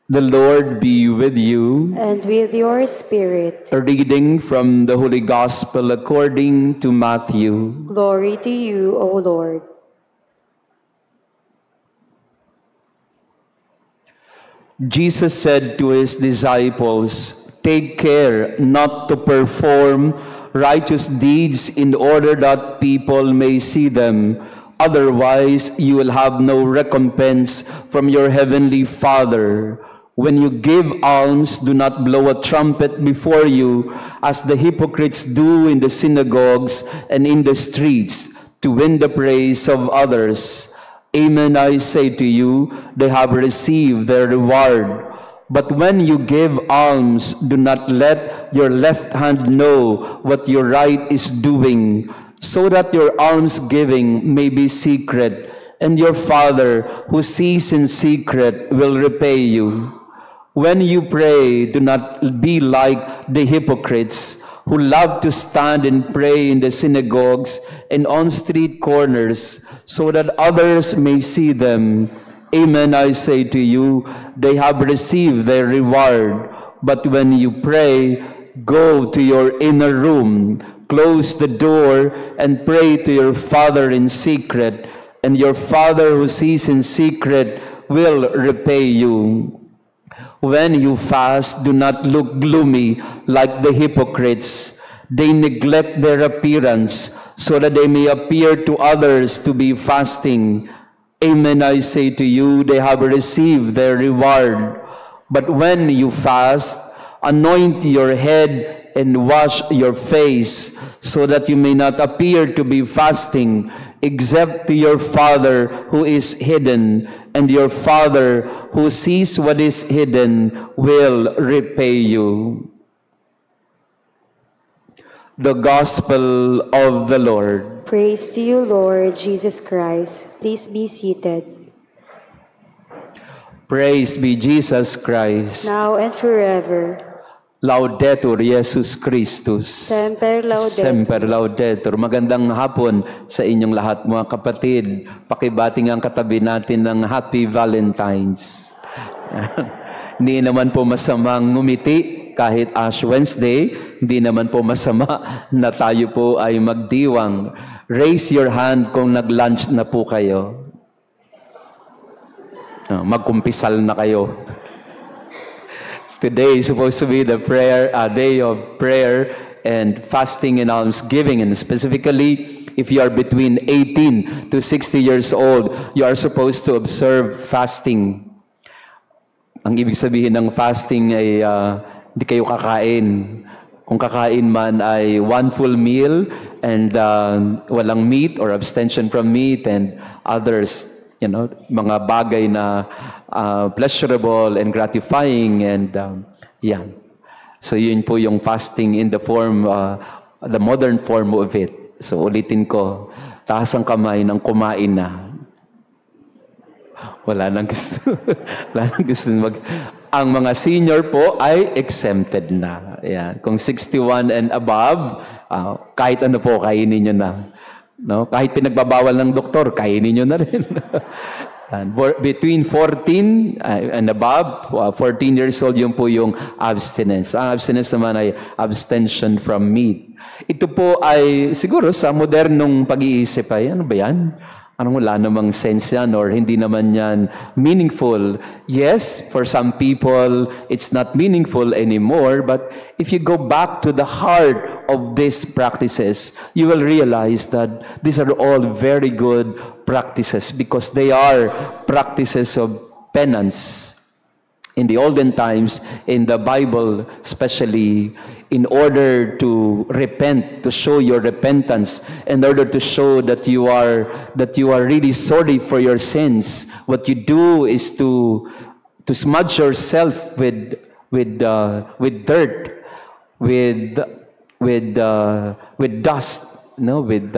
The Lord be with you. And with your spirit. A reading from the Holy Gospel according to Matthew. Glory to you, O Lord. Jesus said to his disciples, "Take care not to perform righteous deeds in order that people may see them. Otherwise, you will have no recompense from your heavenly Father. When you give alms, do not blow a trumpet before you, as the hypocrites do in the synagogues and in the streets, to win the praise of others. Amen, I say to you, they have received their reward. But when you give alms, do not let your left hand know what your right is doing, so that your almsgiving may be secret, and your Father who sees in secret will repay you. When you pray, do not be like the hypocrites who love to stand and pray in the synagogues and on street corners, so that others may see them. Amen, I say to you, they have received their reward. But when you pray, go to your inner room, close the door, and pray to your Father in secret, and your Father who sees in secret will repay you. When you fast, do not look gloomy like the hypocrites. They neglect their appearance so that they may appear to others to be fasting. Amen, I say to you, they have received their reward. But when you fast, anoint your head and wash your face, so that you may not appear to be fasting, except to your Father who is hidden, and your Father who sees what is hidden will repay you. The Gospel of the Lord. Praise to you, Lord Jesus Christ. Please be seated. Praise be Jesus Christ. Now and forever. Laudetur Jesus Christus. Semper laudetur. Semper laudetur. Magandang hapon sa inyong lahat, mga kapatid. Pakibating ang katabi natin ng Happy Valentine's. Hindi naman po masamang ngumiti kahit Ash Wednesday. Hindi naman po masama na tayo po ay magdiwang. Raise your hand kung nag-lunch na po kayo. Magkumpisal na kayo. Today is supposed to be the day of prayer and fasting and almsgiving. And specifically, if you are between 18 to 60 years old, you are supposed to observe fasting. Ang ibig sabihin ng fasting ay hindi kayo kakain. Kung kakain man ay one full meal and walang meat or abstention from meat and others, mga bagay na pleasurable and gratifying and yan. So yun po yung fasting in the form, the modern form of it. So ulitin ko, taas ang kamay ng kumain na. Wala nang gusto. Wala nang gusto ang mga senior po ay exempted na. Yan. Kung 61 and above, kahit ano po, kainin nyo na. No? Kahit pinagbabawal ng doktor, kainin nyo na rin. Between 14 and above, 14 years old, yun po yung abstinence. Ang abstinence naman ay abstention from meat. Ito po ay siguro sa modernong pag-iisip ay, ano ba yan? Anong wala namang sense yan or hindi naman yan meaningful. Yes, for some people, it's not meaningful anymore. But if you go back to the heart of these practices, you will realize that these are all very good practices because they are practices of penance. In the olden times, in the Bible especially, in order to repent, to show your repentance, in order to show that you are really sorry for your sins, what you do is to smudge yourself with dirt, with dust, with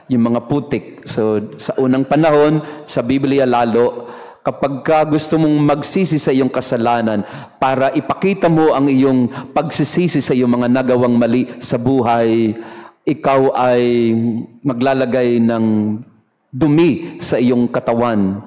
yung mga putik. So sa unang panahon, sa Biblia lalo, kapag gusto mong magsisi sa iyong kasalanan para ipakita mo ang iyong pagsisisi sa iyong mga nagawang mali sa buhay, ikaw ay maglalagay ng dumi sa iyong katawan.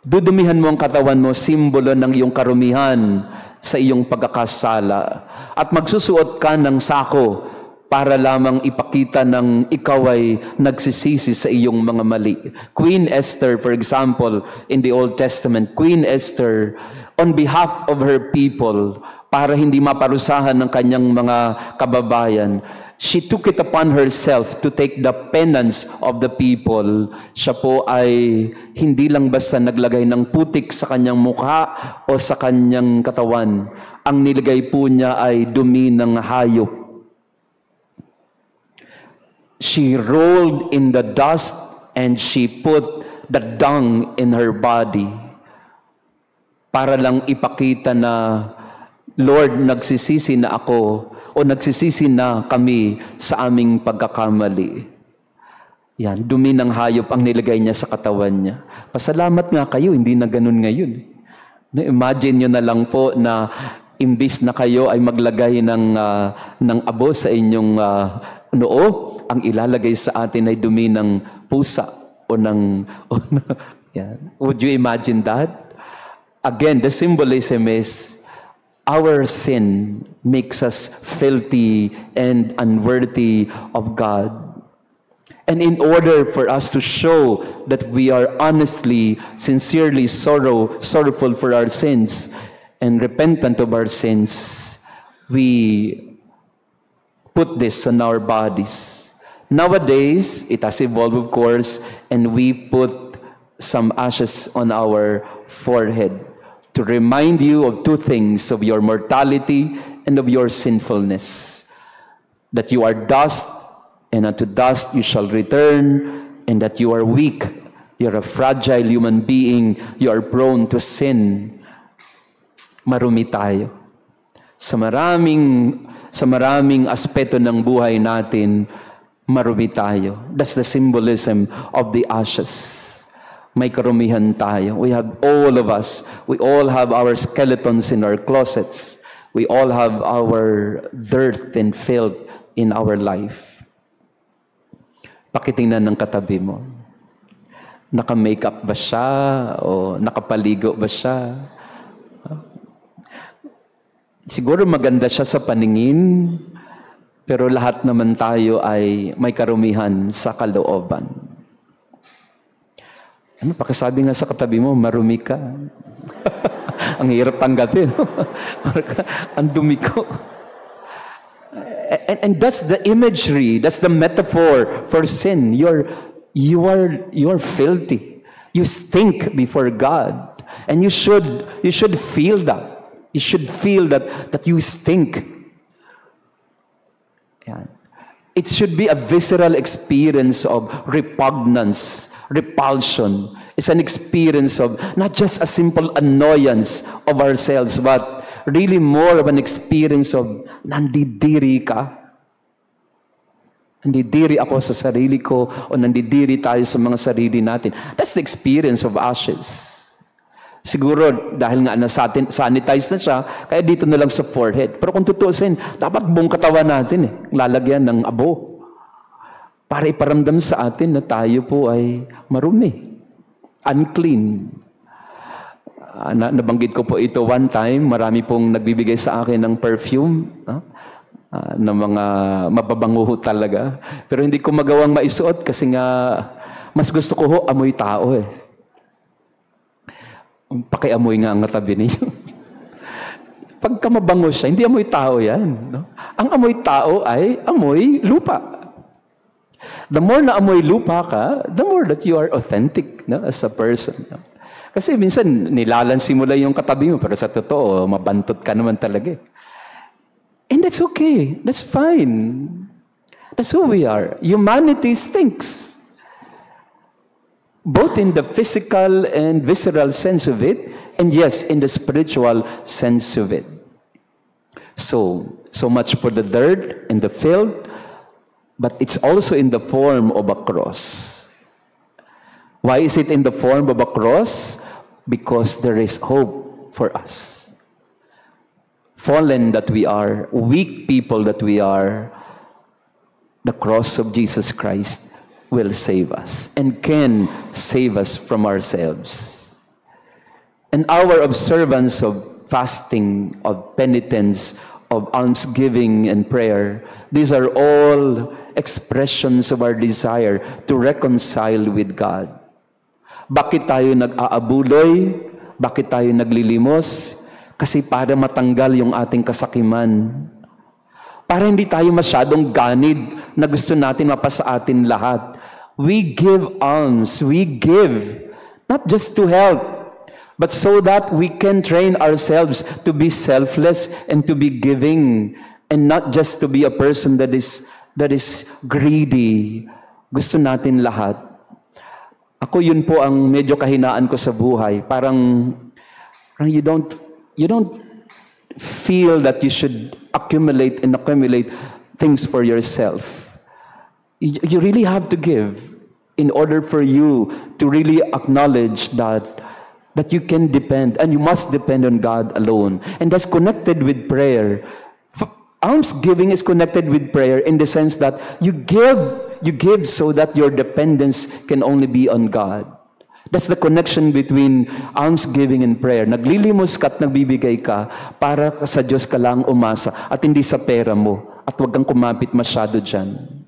Dudumihan mo ang katawan mo, simbolo ng iyong karumihan sa iyong pagkakasala. At magsusuot ka ng sako para lamang ipakita ng ikaw ay nagsisisi sa iyong mga mali. Queen Esther, for example, in the Old Testament, Queen Esther, on behalf of her people, para hindi maparusahan ng kanyang mga kababayan, she took it upon herself to take the penance of the people. Siya po ay hindi lang basta naglagay ng putik sa kanyang mukha o sa kanyang katawan. Ang nilagay po niya ay dumi ng hayop. She rolled in the dust and she put the dung in her body para lang ipakita na, Lord, nagsisisi na ako o nagsisisi na kami sa aming pagkakamali. Yan, dumi ng hayop ang nilagay niya sa katawan niya. Pasalamat nga kayo, hindi na ganun ngayon. Imagine nyo na lang po na imbis na kayo ay maglagay ng abo sa inyong noo, ang ilalagay sa atin ay dumi ng pusa o ng... yan. Would you imagine that? Again, the symbolism is our sin makes us filthy and unworthy of God. And in order for us to show that we are honestly, sincerely sorrowful for our sins and repentant of our sins, we put this on our bodies. Nowadays, it has evolved, of course, and we put some ashes on our forehead to remind you of two things, of your mortality and of your sinfulness. That you are dust, and unto dust you shall return, and that you are weak, you're a fragile human being, you are prone to sin. Marumi tayo. Sa maraming aspeto ng buhay natin, marumi tayo. That's the symbolism of the ashes. May karumihan tayo. We have all of us. We all have our skeletons in our closets. We all have our dirt and filth in our life. Pakitingnan ng katabi mo. Naka-makeup ba siya? O nakapaligo ba siya? Siguro maganda siya sa paningin, pero lahat naman tayo ay may karumihan sa kalooban. Ano, pakisabi nga sa katabi mo, marumi ka. Ang hirap tanggapin. Ang dumi ko. And that's the imagery, that's the metaphor for sin. You are filthy. You stink before God. And you should feel that. You should feel that you stink. Yan. It should be a visceral experience of repugnance, repulsion. It's an experience of not just a simple annoyance of ourselves, but really more of an experience of nandidiri ka. Nandidiri ako sa sarili ko o nandidiri tayo sa mga sarili natin. That's the experience of ashes. Siguro dahil nga sanitize na siya, kaya dito na lang sa forehead. Pero kung tutusin, dapat buong katawan natin lalagyan ng abo. Para iparamdam sa atin na tayo po ay marumi. Unclean. Nabanggit ko po ito one time, marami pong nagbibigay sa akin ng perfume, ng mga mababango talaga. Pero hindi ko magawang maisuot kasi nga mas gusto ko amoy tao Pakiamoy nga ang katabi ninyo. Pagka mabango siya, hindi amoy tao yan. No? Ang amoy tao ay amoy lupa. The more na amoy lupa ka, the more that you are authentic as a person. No? Kasi minsan, nilalansi mo lang yung katabi mo, pero sa totoo, mabantot ka naman talaga. And that's okay. That's fine. That's who we are. Humanity stinks. Both in the physical and visceral sense of it, and yes, in the spiritual sense of it. So much for the dirt and the filth, but it's also in the form of a cross. Why is it in the form of a cross? Because there is hope for us. Fallen that we are, weak people that we are, the cross of Jesus Christ will save us and can save us from ourselves. And our observance of fasting, of penitence, of almsgiving and prayer, these are all expressions of our desire to reconcile with God. Bakit tayo nag-aabuloy? Bakit tayo naglilimos? Kasi para matanggal yung ating kasakiman. Para hindi tayo masyadong ganid na gusto natin mapasa atin lahat. We give alms, we give, not just to help, but so that we can train ourselves to be selfless and to be giving, and not just to be a person that is greedy. Gusto natin lahat. Ako, yun po ang medyo kahinaan ko sa buhay. Parang you don't feel that you should accumulate things for yourself. You really have to give in order for you to really acknowledge that you can depend, and you must depend on God alone. And that's connected with prayer. Almsgiving is connected with prayer in the sense that you give so that your dependence can only be on God. That's the connection between almsgiving and prayer. Naglilimos ka at nagbibigay ka para sa Diyos ka lang umasa at hindi sa pera mo. At huwag kang kumapit masyado dyan.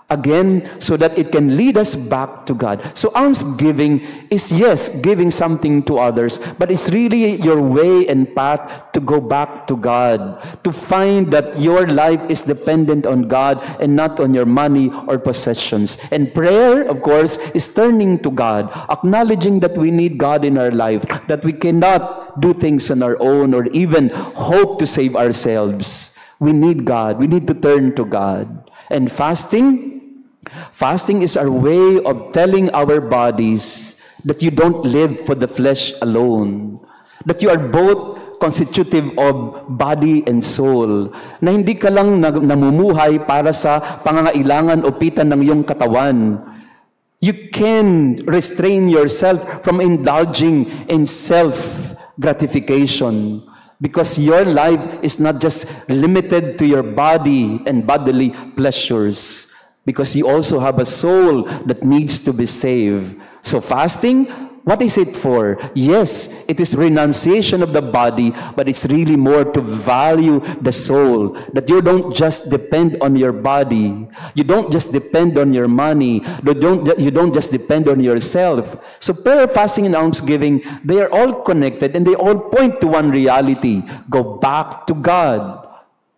Again, so that it can lead us back to God. So almsgiving is, yes, giving something to others, but it's really your way and path to go back to God, to find that your life is dependent on God and not on your money or possessions. And prayer, of course, is turning to God, acknowledging that we need God in our life, that we cannot do things on our own or even hope to save ourselves. We need God. We need to turn to God. And fasting is our way of telling our bodies that you don't live for the flesh alone, that you are both constitutive of body and soul, na hindi ka lang namumuhay para sa pangangailangan o pitan ng iyong katawan. You can restrain yourself from indulging in self-gratification, because your life is not just limited to your body and bodily pleasures, because you also have a soul that needs to be saved. So fasting, what is it for? Yes, it is renunciation of the body, but it's really more to value the soul, that you don't just depend on your body, you don't just depend on your money, you don't just depend on yourself. So prayer, fasting, and almsgiving, they are all connected and they all point to one reality. Go back to God.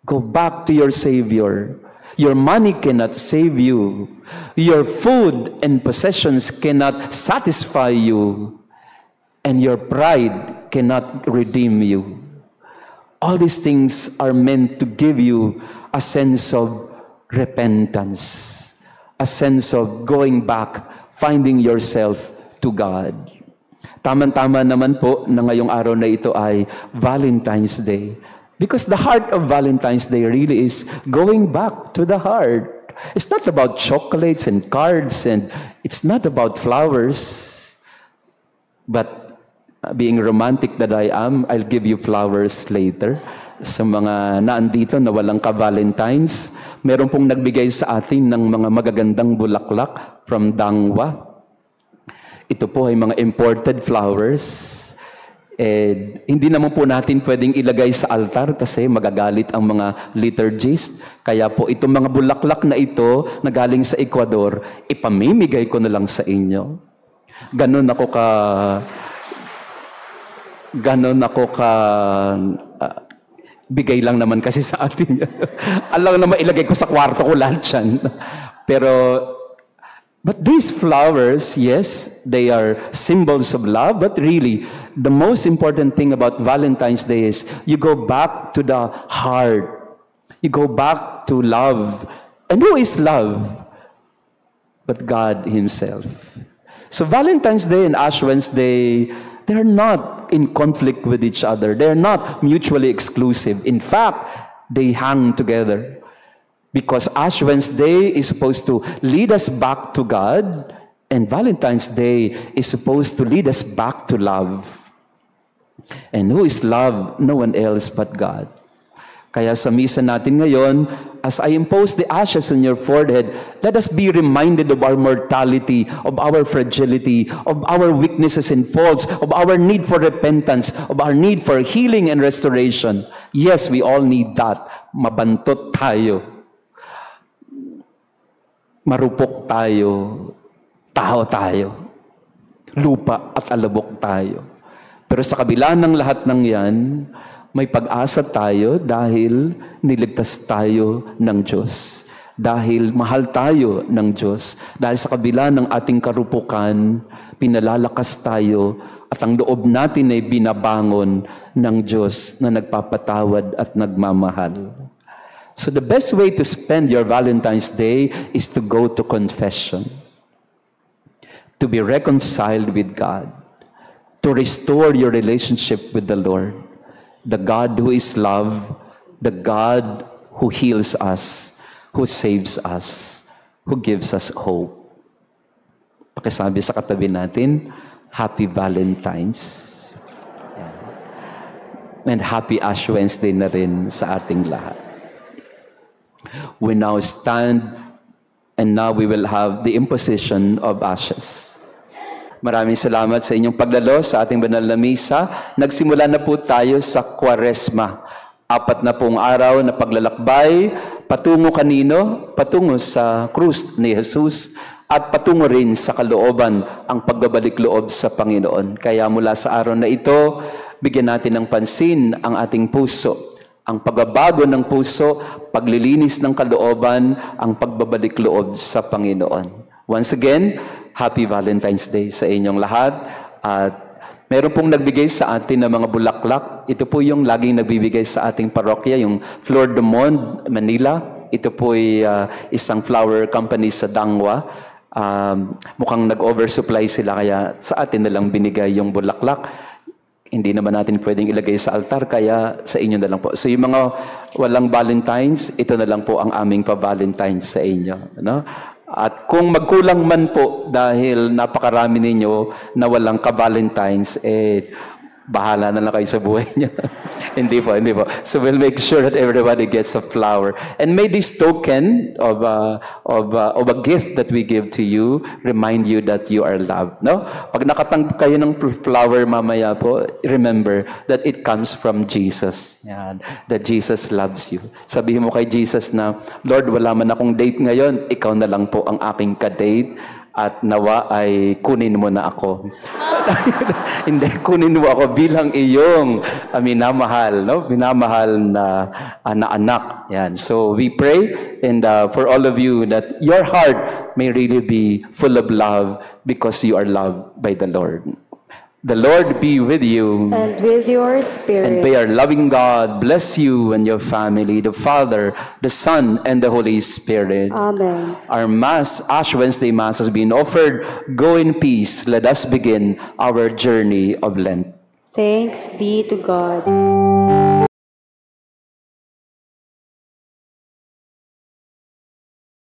Go back to your Savior. Your money cannot save you. Your food and possessions cannot satisfy you. And your pride cannot redeem you. All these things are meant to give you a sense of repentance, a sense of going back, finding yourself to God. Tama-tama naman po na ngayong araw na ito ay Valentine's Day. Because the heart of Valentine's Day really is going back to the heart. It's not about chocolates and cards, and it's not about flowers. But being romantic that I am, I'll give you flowers later. Sa mga naandito na walang ka-Valentines, meron pong nagbigay sa atin ng mga magagandang bulaklak from Dangwa. Ito po ay mga imported flowers. Hindi naman po natin pwedeng ilagay sa altar kasi magagalit ang mga liturgists. Kaya po itong mga bulaklak na ito na galing sa Ecuador, ipamimigay ko na lang sa inyo. Ganon ako ka bigay lang naman kasi sa atin. Alam naman ilagay ko sa kwarto ko lahat yan. But these flowers, yes, they are symbols of love, but really, the most important thing about Valentine's Day is you go back to the heart. You go back to love. And who is love? But God Himself. So Valentine's Day and Ash Wednesday, they're not in conflict with each other. They're not mutually exclusive. In fact, they hang together. Because Ash Wednesday is supposed to lead us back to God, and Valentine's Day is supposed to lead us back to love. And who is love? No one else but God. Kaya sa misa natin ngayon, as I impose the ashes on your forehead, let us be reminded of our mortality, of our fragility, of our weaknesses and faults, of our need for repentance, of our need for healing and restoration. Yes, we all need that. Mabantot tayo. Marupok tayo. Tao tayo. Lupa at alabok tayo. Pero sa kabila ng lahat ng yan, may pag-asa tayo dahil niligtas tayo ng Diyos. Dahil mahal tayo ng Diyos. Dahil sa kabila ng ating karupukan, pinalalakas tayo at ang loob natin ay binabangon ng Diyos na nagpapatawad at nagmamahal. So the best way to spend your Valentine's Day is to go to confession. To be reconciled with God. To restore your relationship with the Lord. The God who is love, the God who heals us, who saves us, who gives us hope. Pakisabi sa katabi natin, Happy Valentine's. And Happy Ash Wednesday na rin sa ating lahat. We now stand and now we will have the imposition of ashes. Maraming salamat sa inyong paglalo sa ating banal na misa. Nagsimula na po tayo sa Kwaresma. 4 na pong araw na paglalakbay, patungo kanino? Patungo sa krus ni Jesus at patungo rin sa kalooban ang pagbabalik loob sa Panginoon. Kaya mula sa araw na ito, bigyan natin ng pansin ang ating puso. Ang pagbabago ng puso, paglilinis ng kalooban, ang pagbabalik loob sa Panginoon. Once again, Happy Valentine's Day sa inyong lahat. At meron pong nagbigay sa atin ng mga bulaklak. Ito po yung laging nagbibigay sa ating parokya, yung Flor de Monde, Manila. Ito po ay isang flower company sa Dangwa. Mukhang nag-oversupply sila kaya sa atin na lang binigay yung bulaklak. Hindi naman natin pwedeng ilagay sa altar kaya sa inyo na lang po. So yung mga walang Valentines, ito na lang po ang aming pa-Valentines sa inyo. No? At kung magkulang man po dahil napakarami ninyo na walang ka-Valentines, bahala na lang kayo sa buhay niyo. Hindi po. So we'll make sure that everybody gets a flower. And may this token of a gift that we give to you remind you that you are loved. No? Pag nakatanggap kayo ng flower mamaya po, remember that it comes from Jesus. Yan. That Jesus loves you. Sabihin mo kay Jesus na, Lord, wala man akong date ngayon, ikaw na lang po ang aking ka-date. At nawa ay kunin mo na ako. Hindi, kunin mo ako bilang iyong minamahal, no? Minamahal na anak. Yan. So we pray and for all of you that your heart may really be full of love because you are loved by the Lord. The Lord be with you. And with your spirit. And may our loving God bless you and your family, the Father, the Son, and the Holy Spirit. Amen. Our Mass, Ash Wednesday Mass has been offered. Go in peace. Let us begin our journey of Lent. Thanks be to God.